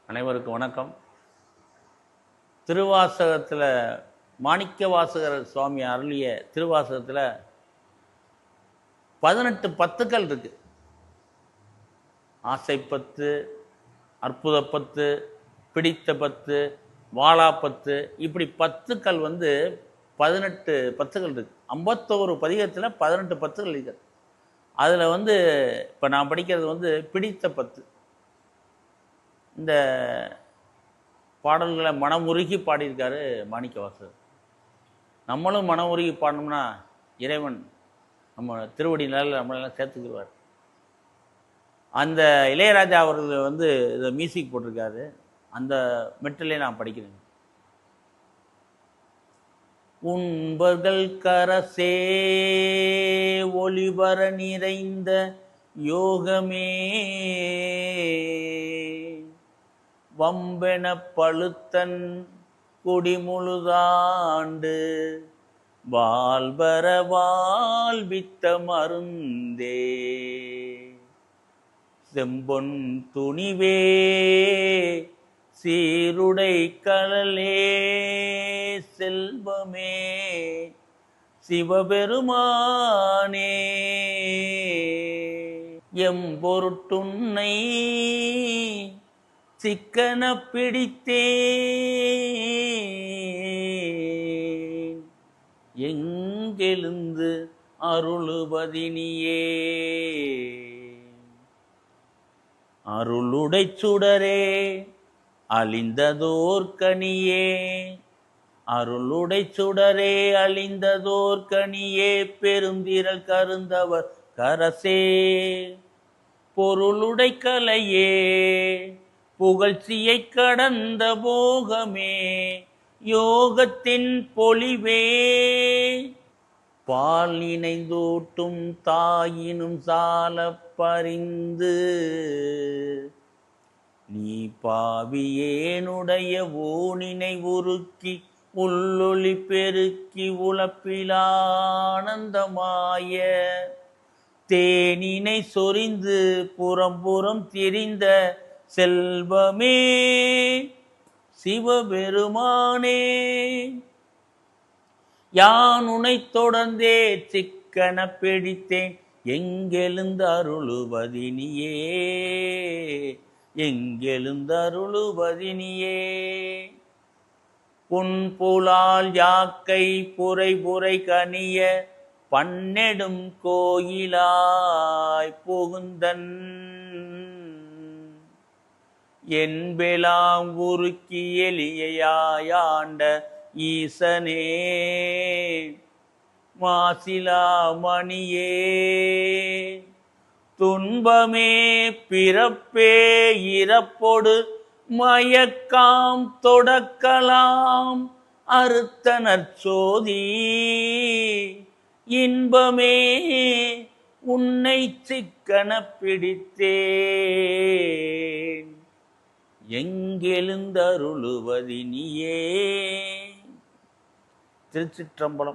அனைவருக்கும் வணக்கம். திருவாசகத்தில் மாணிக்க வாசகர் சுவாமி அருளிய திருவாசகத்தில் 18 பத்துக்கள் இருக்கு. ஆசைப்பத்து, அற்புத பத்து, பிடித்த பத்து, வாழா பத்து, இப்படி பத்துக்கள் 18 பத்துக்கள் இருக்கு. 51 பதிகத்தில் 18 பத்துக்கள் இருக்கு. அதில் இப்போ நான் படிக்கிறது பிடித்த பத்து. இந்த பாடல்களை மனமுருகி பாடியிருக்காரு மாணிக்கவாசகர். நம்மளும் மனமுருகி பாடணும்னா இறைவன் நம்ம திருவடி நிலையில் நம்மளெல்லாம் சேர்த்துக்குருவார். அந்த இளையராஜா அவர்கள் இதை மியூசிக் போட்டிருக்காரு. அந்த மெட்டிலே நான் படிக்கிறேன். உண்பர்கள் கரசே ஒளிபர நிறைந்த யோகமே வம்பென பழுத்தன் குடிமுழுதாண்டு வாழ்பர வாழ்வித்த மருந்தே செம்பொன் துணிவே சீருடை கழலே செல்வமே சிவபெருமானே எம்பொருட்டுன்னை சிக்கன பிடித்தேன் எங்கெழுந்து அருளுபதினியே அருளுடை சுடரே அழிந்ததோர்கனியே அருளுடை சுடரே அழிந்ததோர்கனியே பெருந்திரள் கருந்தவர் கரசே பொருளுடை கலையே புகழ்ச்சியை கடந்த போகமே யோகத்தின் பொலிவே பால் இணைந்தூட்டும் தாயினும் சால பறிந்து நீ பாவியேனுடைய ஊனினை உருக்கி உள்ளொளி பெருக்கி உழப்பிலானந்தமாய தேனினை சொரிந்து புறம் திரிந்த செல்வமே சிவபெருமானே யான் உனை தொடர்ந்தே சிக்கன பிடித்தேன் எங்கெழுந்த அருளுபதினியே எங்கெழுந்த அருளுபதினியே புன்புலால் யாக்கை புரை கனிய பன்னெடும் கோயிலாய் புகுந்தன் என்பெலாம் உருக்கி எளியாயாண்ட ஈசனே மாசிலா மணியே துன்பமே பிறப்பே இறப்பொடு மயக்காம் தொடக்கலாம் அறுத்தனர் சோதி இன்பமே உன்னை சிக்கன பிடித்தேன் எங்கெழுந்தருளுவதினியே. திருச்சிற்றம்பலம்.